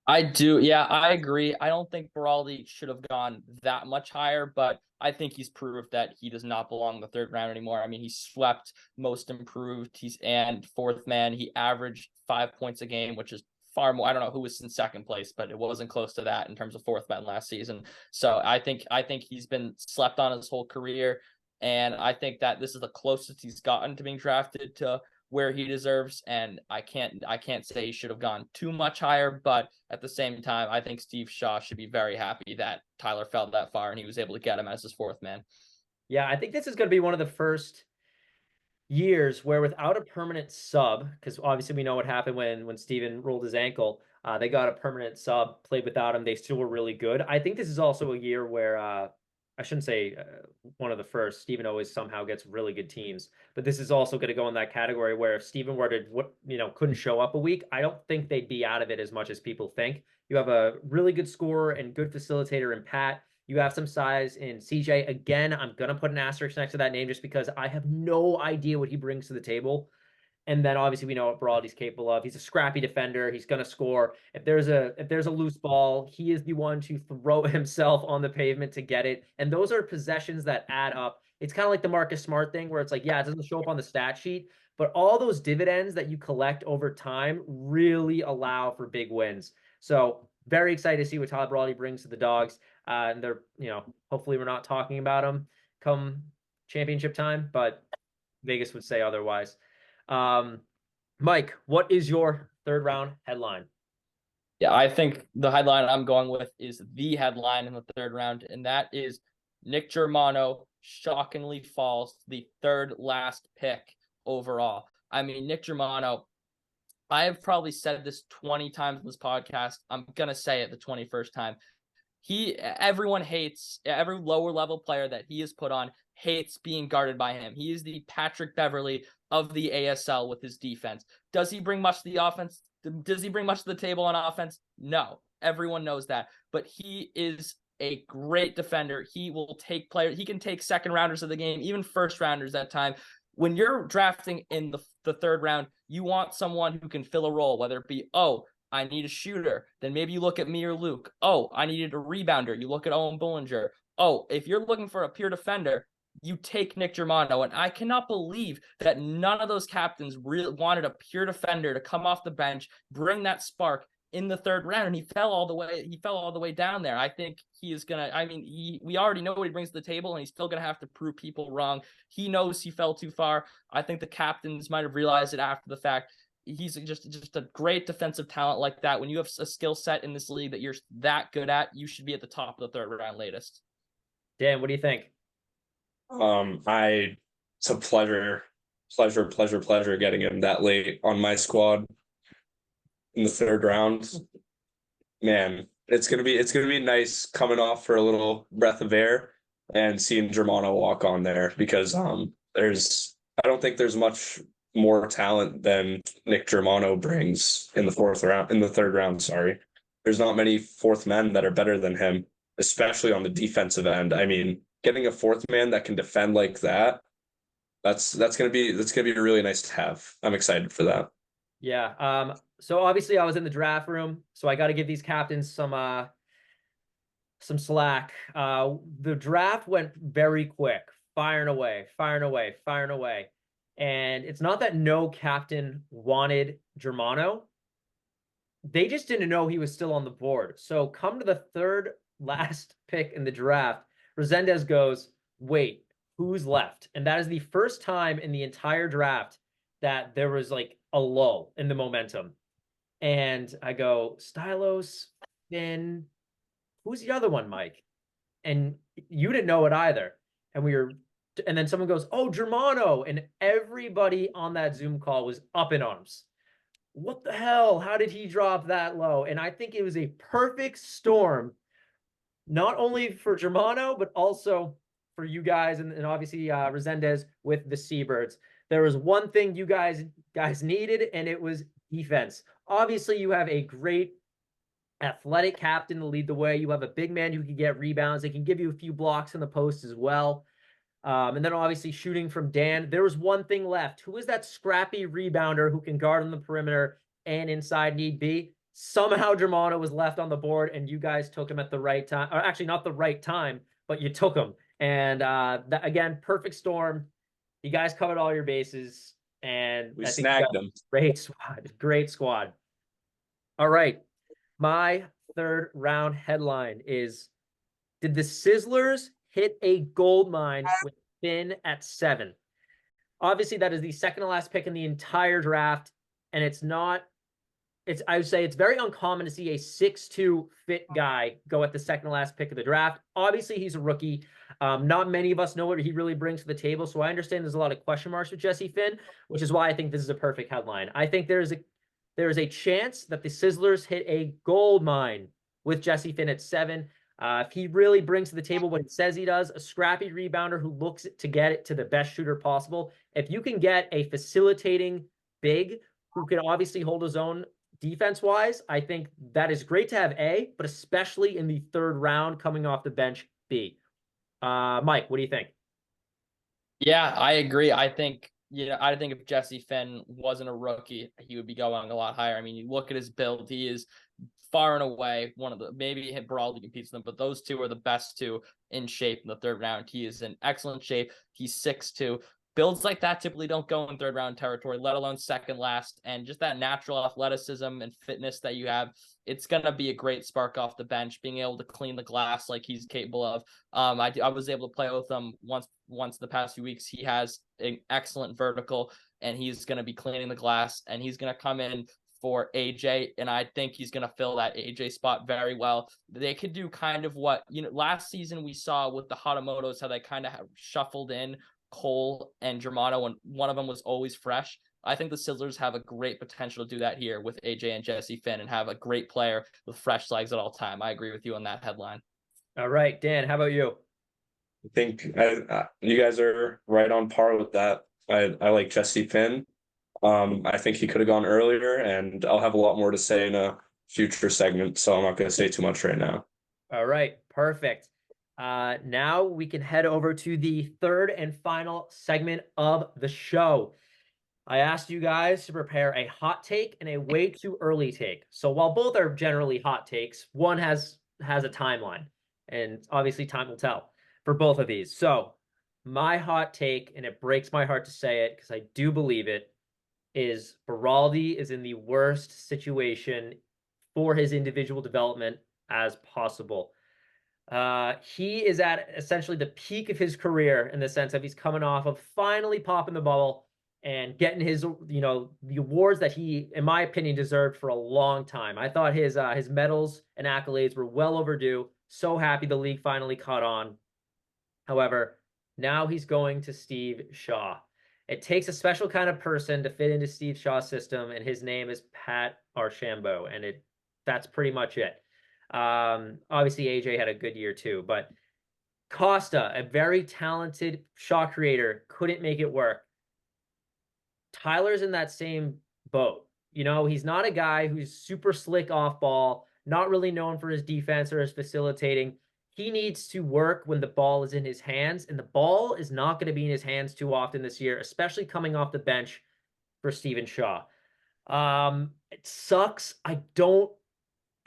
I do. Yeah, I agree. I don't think Beraldi should have gone that much higher, but I think he's proved that he does not belong in the third round anymore. I mean, he swept most improved. And fourth man. He averaged 5 points a game, which is far more. I don't know who was in second place, but it wasn't close to that in terms of fourth man last season. So I think he's been slept on his whole career. And I think that this is the closest he's gotten to being drafted to where he deserves, and I can't say he should have gone too much higher, but at the same time, I think Steve Shaw should be very happy that Tyler fell that far and he was able to get him as his fourth man. Yeah, I think this is going to be one of the first years where without a permanent sub, because obviously we know what happened when Steven rolled his ankle, they got a permanent sub, played without him. They still were really good. I think this is also a year where I shouldn't say one of the first. Steven always somehow gets really good teams, but this is also going to go in that category where if Steven were to couldn't show up a week, I don't think they'd be out of it as much as people think. You have a really good scorer and good facilitator in Pat. You have some size in CJ. Again, I'm going to put an asterisk next to that name just because I have no idea what he brings to the table. And then obviously we know what Beraldi's capable of. He's a scrappy defender. He's going to score. If there's a loose ball, he is the one to throw himself on the pavement to get it. And those are possessions that add up. It's kind of like the Marcus Smart thing where it's like, yeah, it doesn't show up on the stat sheet, but all those dividends that you collect over time really allow for big wins. So very excited to see what Tyler Beraldi brings to the Dogs. And they're, hopefully we're not talking about him come championship time, but Vegas would say otherwise. Mike, what is your third round headline? Yeah, I think the headline I'm going with is the headline in the third round, and that is Nick Germano shockingly falls to the third last pick overall. I mean, Nick Germano, I have probably said this 20 times in this podcast. I'm going to say it the 21st time. Everyone hates, every lower level player that he has put on hates being guarded by him. He is the Patrick Beverley of the ASL with his defense. Does he bring much to the offense? Does he bring much to the table on offense? No. Everyone knows that. But he is a great defender. He will take players. He can take second rounders of the game, even first rounders at time. When you're drafting in the third round, you want someone who can fill a role, whether it be, oh, I need a shooter. Then maybe you look at me or Luke. Oh, I needed a rebounder. You look at Owen Bullinger. Oh, if you're looking for a pure defender, you take Nick Germano. And I cannot believe that none of those captains really wanted a pure defender to come off the bench, bring that spark in the third round, and he fell all the way down there. I think he is gonna, we already know what he brings to the table, and he's still gonna have to prove people wrong. He knows he fell too far. I think the captains might have realized it after the fact. He's just a great defensive talent like that. When you have a skill set in this league that you're that good at, you should be at the top of the third round latest. Dan, what do you think? It's a pleasure getting him that late on my squad in the third round. Man, it's gonna be nice coming off for a little breath of air and seeing Germano walk on there, because I don't think there's much more talent than Nick Germano brings in the third round, sorry. There's not many fourth men that are better than him, especially on the defensive end. I mean, getting a fourth man that can defend like that's gonna be really nice to have. I'm excited for that. Yeah. So obviously I was in the draft room, so I got to give these captains some slack. The draft went very quick, firing away. And it's not that no captain wanted Germano. They just didn't know he was still on the board. So come to the third last pick in the draft, Resendez goes, wait, who's left? And that is the first time in the entire draft that there was like a lull in the momentum. And I go, Stylos, Finn, who's the other one, Mike? And you didn't know it either. And then someone goes, oh, Germano. And everybody on that Zoom call was up in arms. What the hell? How did he drop that low? And I think it was a perfect storm, not only for Germano, but also for you guys and obviously Resendez with the Seabirds. There was one thing you guys needed, and it was defense. Obviously, you have a great athletic captain to lead the way. You have a big man who can get rebounds. They can give you a few blocks in the post as well. And then obviously shooting from Dan. There was one thing left. Who is that scrappy rebounder who can guard on the perimeter and inside need be? Somehow Germano was left on the board, and you guys took him at the right time. Or actually, not the right time, but you took him. And again, perfect storm. You guys covered all your bases, and We snagged them. Great squad. All right. My third round headline is, did the Sizzlers hit a gold mine with Finn at 7? Obviously, that is the second to last pick in the entire draft, and I would say it's very uncommon to see a 6'2" fit guy go at the second to last pick of the draft. Obviously, he's a rookie. Not many of us know what he really brings to the table, so I understand there's a lot of question marks with Jesse Finn, which is why I think this is a perfect headline. I think there is a chance that the Sizzlers hit a gold mine with Jesse Finn at 7. If he really brings to the table what it says he does, a scrappy rebounder who looks to get it to the best shooter possible. If you can get a facilitating big who can obviously hold his own defense-wise, I think that is great to have A, but especially in the third round coming off the bench, B. Mike, what do you think? Yeah, I agree. I think if Jesse Finn wasn't a rookie, he would be going a lot higher. I mean, you look at his build, he is far and away one of the, maybe Brawley competes with them, but those two are the best two in shape in the third round. He is in excellent shape. He's 6'2". Builds like that typically don't go in third round territory, let alone second last. And just that natural athleticism and fitness that you have, it's going to be a great spark off the bench, being able to clean the glass like he's capable of. I was able to play with him once the past few weeks. He has an excellent vertical, and he's going to be cleaning the glass, and he's going to come in for AJ, and I think he's going to fill that AJ spot very well. They could do kind of what, last season we saw with the Hatamotos, how they kind of shuffled in Cole and Germano, and one of them was always fresh. I think the Sizzlers have a great potential to do that here with AJ and Jesse Finn and have a great player with fresh legs at all time. I agree with you on that headline. All right, Dan, how about you? I think you guys are right on par with that. I like Jesse Finn. I think he could have gone earlier, and I'll have a lot more to say in a future segment, so I'm not going to say too much right now. All right, perfect. Now we can head over to the third and final segment of the show. I asked you guys to prepare a hot take and a way too early take. So while both are generally hot takes, one has a timeline, and obviously time will tell for both of these. So my hot take, and it breaks my heart to say it because I do believe it, is Beraldi is in the worst situation for his individual development as possible. He is at essentially the peak of his career in the sense of he's coming off of finally popping the bubble and getting his, the awards that he, in my opinion, deserved for a long time. I thought his medals and accolades were well overdue. So happy the league finally caught on. However, now he's going to Steve Shaw. It takes a special kind of person to fit into Steve Shaw's system, and his name is Pat Archambault, and that's pretty much it. Obviously AJ had a good year too, but Costa, a very talented shot creator, couldn't make it work. Tyler's in that same boat. He's not a guy who's super slick off ball, not really known for his defense or his facilitating. He needs to work when the ball is in his hands, and the ball is not going to be in his hands too often this year, especially coming off the bench for Stephen Shaw. It sucks. I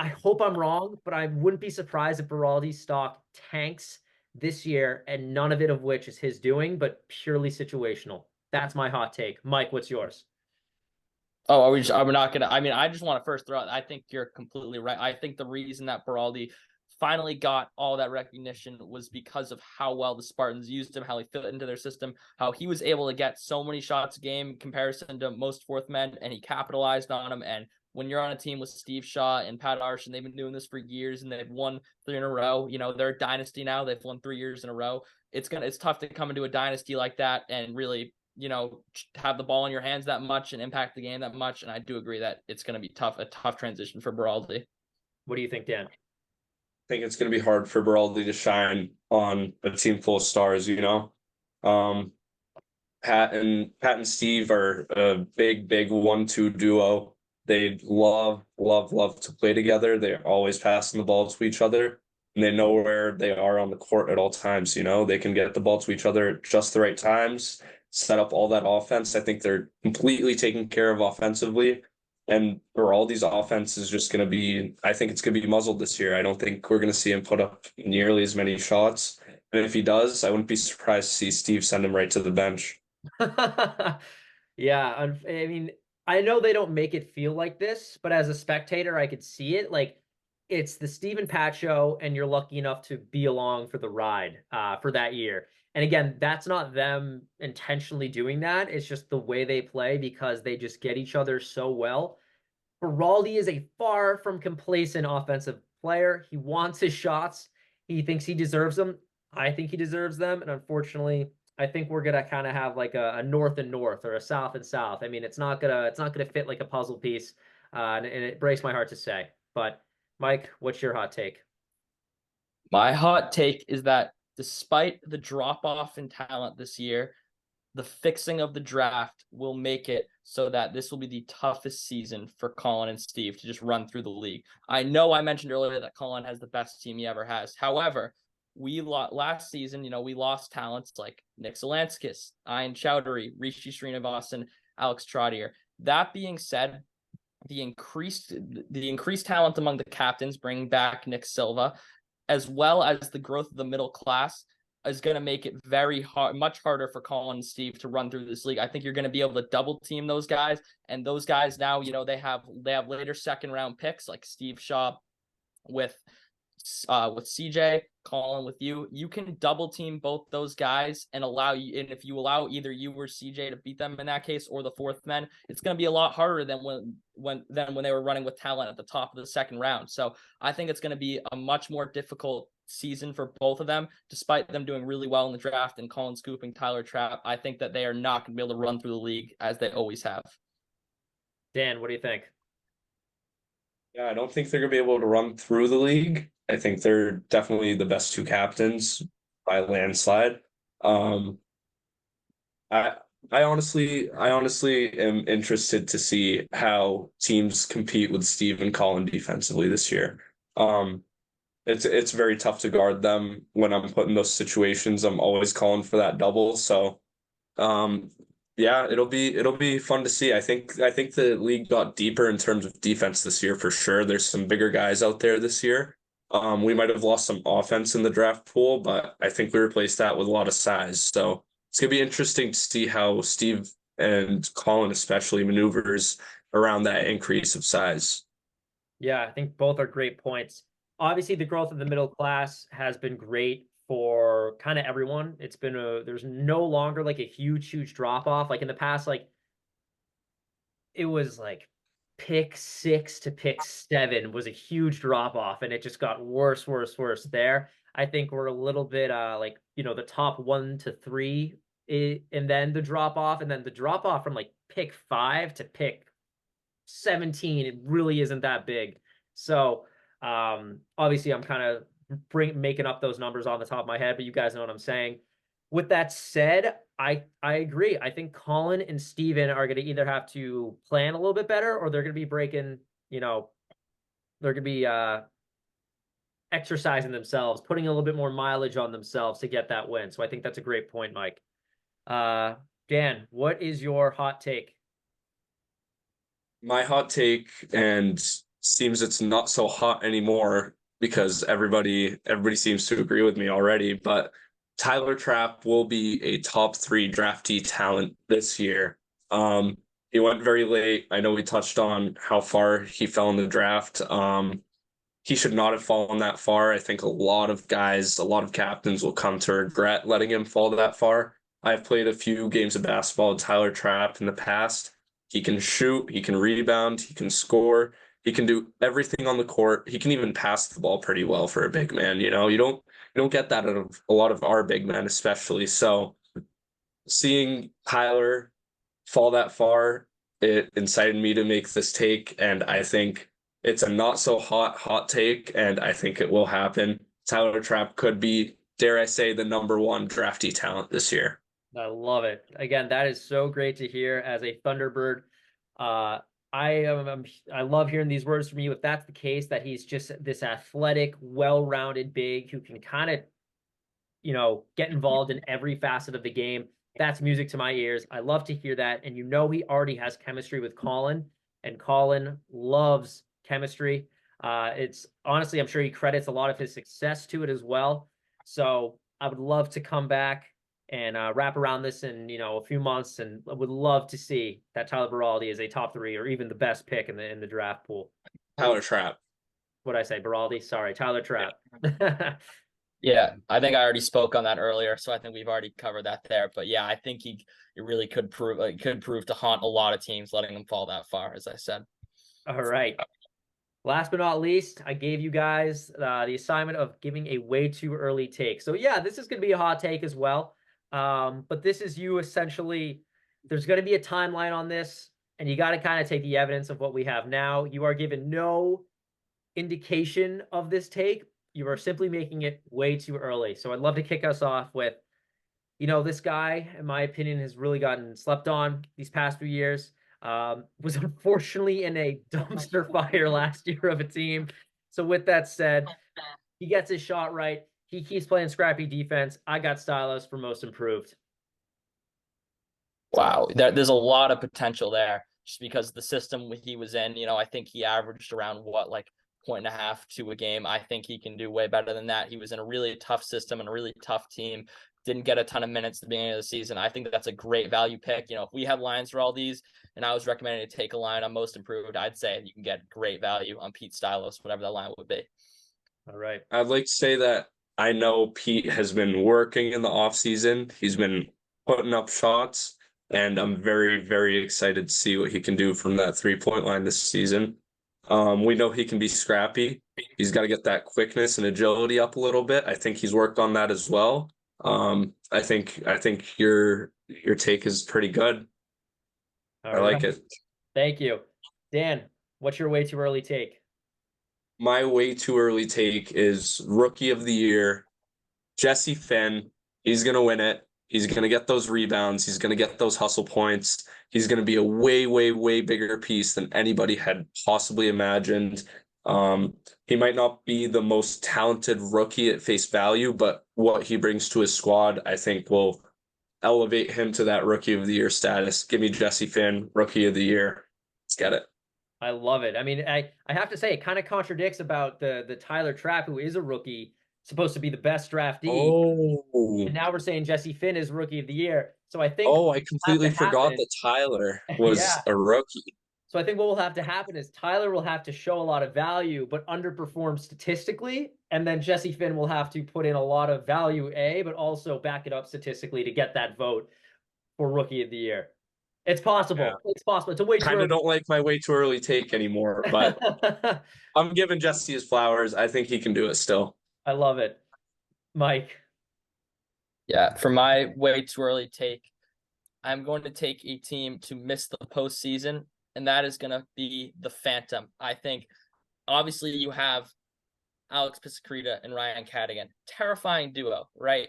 hope I'm wrong, but I wouldn't be surprised if Beraldi's stock tanks this year, and none of it of which is his doing, but purely situational. That's my hot take. Mike, what's yours? Oh, are we not gonna? I mean, I just want to first throw out. I think you're completely right. I think the reason that Beraldi finally got all that recognition was because of how well the Spartans used him, how he fit into their system, how he was able to get so many shots a game in comparison to most fourth men, and he capitalized on them. And when you're on a team with Steve Shaw and Pat Arsh, and they've been doing this for years, and they've won 3 in a row, they're a dynasty now. They've won 3 years in a row. It's tough to come into a dynasty like that and really, have the ball in your hands that much and impact the game that much. And I do agree that it's going to be a tough transition for Beraldi. What do you think, Dan? Think it's going to be hard for Beraldi to shine on a team full of stars, Pat and Steve are a big 1-2 duo. They love to play together. They're always passing the ball to each other, and they know where they are on the court at all times. They can get the ball to each other at just the right times, set up all that offense. I think they're completely taken care of offensively. And Beraldi's offense is just going to be, I think it's going to be muzzled this year. I don't think we're going to see him put up nearly as many shots. And if he does, I wouldn't be surprised to see Steve send him right to the bench. Yeah, I mean, I know they don't make it feel like this, but as a spectator, I could see it. Like, it's the Steve and Pat show, and you're lucky enough to be along for the ride for that year. And again, that's not them intentionally doing that. It's just the way they play because they just get each other so well. Beraldi is a far from complacent offensive player. He wants his shots. He thinks he deserves them. I think he deserves them. And unfortunately, I think we're gonna kind of have like a north and north or a south and south. I mean, it's not gonna fit like a puzzle piece. And it breaks my heart to say. But Mike, what's your hot take? My hot take is that despite the drop off in talent this year, the fixing of the draft will make it so that this will be the toughest season for Colin and Steve to just run through the league. I know I mentioned earlier that Colin has the best team he ever has. However, last season, we lost talents like Nick Zelanskis, Ian Chowdhury, Rishi Srinivasan, Alex Trottier. That being said, the increased talent among the captains, bringing back Nick Silva, as well as the growth of the middle class, is going to make it very hard, much harder for Colin and Steve to run through this league. I think you're going to be able to double team those guys, and those guys now, they have later second round picks like Steve Shaw with CJ, Colin with you. You can double team both those guys and if you allow either you or CJ to beat them in that case, or the fourth men, it's going to be a lot harder than when they were running with talent at the top of the second round. So I think it's going to be a much more difficult season for both of them, despite them doing really well in the draft and Colin scooping Tyler Trapp. I think that they are not going to be able to run through the league as they always have. Dan, what do you think? Yeah, I don't think they're gonna be able to run through the league. I think they're definitely the best two captains by a landslide. Um, I I honestly am interested to see how teams compete with Steve and Colin defensively this year. Um, it's very tough to guard them when I'm put in those situations. I'm always calling for that double. So um, yeah, it'll be fun to see. I think the league got deeper in terms of defense this year for sure. There's some bigger guys out there this year. We might have lost some offense in the draft pool, but I think we replaced that with a lot of size. So it's gonna be interesting to see how Steve and Colin especially maneuvers around that increase of size. Yeah, I think both are great points. Obviously, the growth of the middle class has been great for kind of everyone. There's no longer like a huge drop off. Like in the past, like it was like pick 6 to pick 7 was a huge drop off, and it just got worse there. I think we're a little bit like, the top 1 to 3, and then the drop off, and then the drop off from like pick 5 to pick 17, it really isn't that big. So obviously I'm kind of making up those numbers on the top of my head, but you guys know what I'm saying. With that said, I agree. I think Colin and Steven are going to either have to plan a little bit better, or they're going to be breaking, they're going to be exercising themselves, putting a little bit more mileage on themselves to get that win. So I think that's a great point, Mike. Dan, what is your hot take? My hot take, and seems it's not so hot anymore because everybody seems to agree with me already, but Tyler Trapp will be a top 3 draftee talent this year. He went very late. I know we touched on how far he fell in the draft. He should not have fallen that far. I think a lot of guys, a lot of captains will come to regret letting him fall that far. I've played a few games of basketball with Tyler Trapp in the past. He can shoot, he can rebound, he can score, he can do everything on the court. He can even pass the ball pretty well for a big man. You don't get that out of a lot of our big men, especially. So seeing Tyler fall that far, it incited me to make this take, and I think it's a not so hot take, and I think it will happen. Tyler Trapp could be, dare I say, the #1 draftee talent this year. I love it. Again, that is so great to hear as a Thunderbird. Uh, I love hearing these words from you. If that's the case, that he's just this athletic, well-rounded big who can kind of, get involved in every facet of the game. That's music to my ears. I love to hear that. And he already has chemistry with Colin, and Colin loves chemistry. It's honestly, I'm sure he credits a lot of his success to it as well. So I would love to come back and wrap around this in a few months, and I would love to see that Tyler Beraldi is a top 3 or even the best pick in the draft pool. Tyler Trapp. What did I say? Beraldi? Sorry, Tyler Trapp. Yeah, I think I already spoke on that earlier, so I think we've already covered that there. But yeah, I think it really could prove to haunt a lot of teams, letting them fall that far, as I said. All right. Last but not least, I gave you guys the assignment of giving a way too early take. So yeah, this is going to be a hot take as well. But this is you essentially. There's going to be a timeline on this, and you got to kind of take the evidence of what we have now. You are given no indication of this take. You are simply making it way too early. So I'd love to kick us off with, this guy, in my opinion, has really gotten slept on these past few years. Was unfortunately in a dumpster fire last year of a team. So with that said, he gets his shot right. He keeps playing scrappy defense. I got Stylos for most improved. Wow, there's a lot of potential there just because the system he was in. I think he averaged around like 1.5 to a game. I think he can do way better than that. He was in a really tough system and a really tough team. Didn't get a ton of minutes at the beginning of the season. I think that's a great value pick. If we had lines for all these and I was recommending to take a line on most improved, I'd say you can get great value on Pete Stylos, whatever that line would be. All right. I'd like to say that I know Pete has been working in the off season. He's been putting up shots, and I'm very, very excited to see what he can do from that 3-point line this season. We know he can be scrappy. He's got to get that quickness and agility up a little bit. I think he's worked on that as well. I think your take is pretty good. All I like right. it. Thank you. Dan, what's your way too early take? My way too early take is rookie of the year, Jesse Finn. He's gonna win it. He's gonna get those rebounds. He's gonna get those hustle points. He's gonna be a way, way, way bigger piece than anybody had possibly imagined. He might not be the most talented rookie at face value, but what he brings to his squad, I think, will elevate him to that rookie of the year status. Give me Jesse Finn, rookie of the year. Let's get it. I love it. I mean, I have to say, it kind of contradicts about the Tyler Trapp, who is a rookie, supposed to be the best draftee. Oh, And now we're saying Jesse Finn is rookie of the year. So I think oh, I what will completely have to forgot happen, that Tyler was yeah. a rookie. So I think what will have to happen is Tyler will have to show a lot of value, but underperform statistically. And then Jesse Finn will have to put in a lot of value, but also back it up statistically to get that vote for rookie of the year. It's Yeah. possible. It's possible. It's a way too Kind of early. don't like my way too early take anymore, but I'm giving Jesse his flowers. I think he can do it still. I love it. Mike. Yeah, for my way too early take, I'm going to take a team to miss the postseason, and that is going to be the Phantom. I think, obviously, you have Alex Pisacreta and Ryan Cadigan. Terrifying duo, right?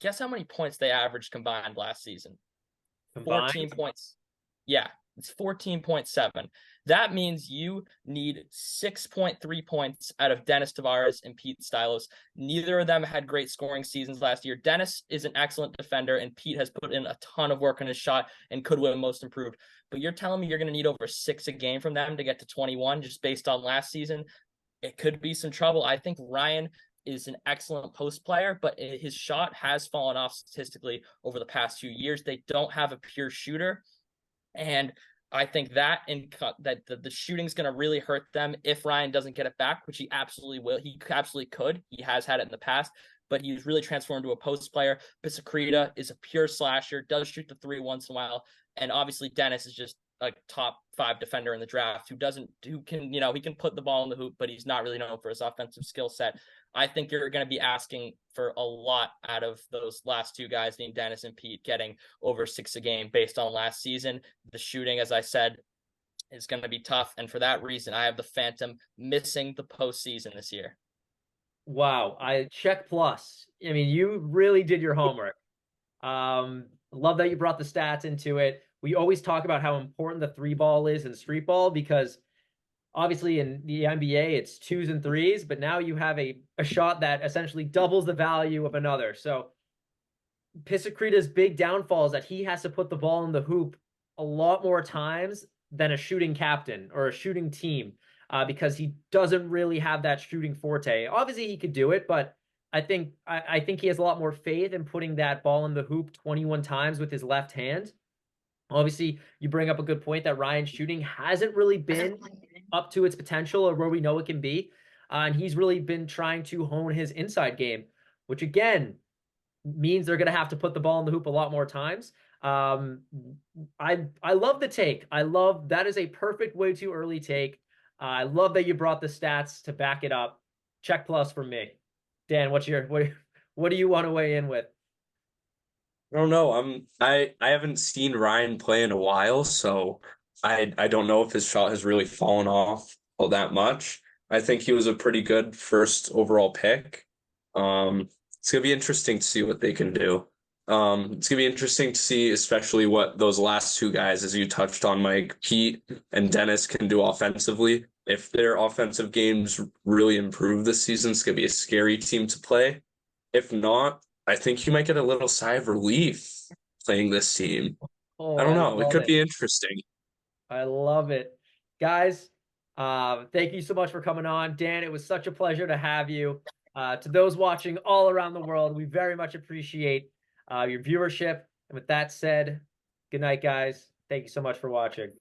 Guess how many points they averaged combined last season? Combined? 14 points. Yeah, it's 14.7. That means you need 6.3 points out of Dennis Tavares and Pete Stylos. Neither of them had great scoring seasons last year. Dennis is an excellent defender, and Pete has put in a ton of work on his shot and could win most improved. But you're telling me you're going to need over 6 a game from them to get to 21 just based on last season? It could be some trouble. I think Ryan is an excellent post player, but his shot has fallen off statistically over the past few years. They don't have a pure shooter. And I think that the shooting's going to really hurt them if Ryan doesn't get it back, which he absolutely will. He absolutely could. He has had it in the past, but he's really transformed to a post player. Pisacreta is a pure slasher, does shoot the three once in a while, and obviously Dennis is just a top 5 defender in the draft who can he can put the ball in the hoop, but he's not really known for his offensive skill set. I think you're going to be asking for a lot out of those last 2 guys named Dennis and Pete, getting over 6 a game based on last season. The shooting, as I said, is going to be tough. And for that reason, I have the Phantom missing the postseason this year. Wow. I check plus. I mean, you really did your homework. Love that you brought the stats into it. We always talk about how important the 3-ball is in street ball because obviously in the NBA it's 2s and 3s, but now you have a shot that essentially doubles the value of another. So Pisacreta's big downfall is that he has to put the ball in the hoop a lot more times than a shooting captain or a shooting team because he doesn't really have that shooting forte. Obviously he could do it, but I think he has a lot more faith in putting that ball in the hoop 21 times with his left hand. Obviously, you bring up a good point that Ryan's shooting hasn't really been up to its potential or where we know it can be. And he's really been trying to hone his inside game, which again means they're going to have to put the ball in the hoop a lot more times. I love the take. I love that is a perfect way too early take. I love that you brought the stats to back it up. Check plus for me. Dan, what do you want to weigh in with? I don't know. I haven't seen Ryan play in a while, so I don't know if his shot has really fallen off all that much. I think he was a pretty good first overall pick. It's gonna be interesting to see what they can do. It's gonna be interesting to see, especially what those last 2 guys, as you touched on, Mike, Pete and Dennis, can do offensively. If their offensive games really improve this season, it's gonna be a scary team to play. If not, I think you might get a little sigh of relief playing this team. Oh, I don't I know. It love could it. be interesting. I love it. Guys, thank you so much for coming on. Dan, it was such a pleasure to have you. To those watching all around the world, we very much appreciate your viewership. And with that said, good night, guys. Thank you so much for watching.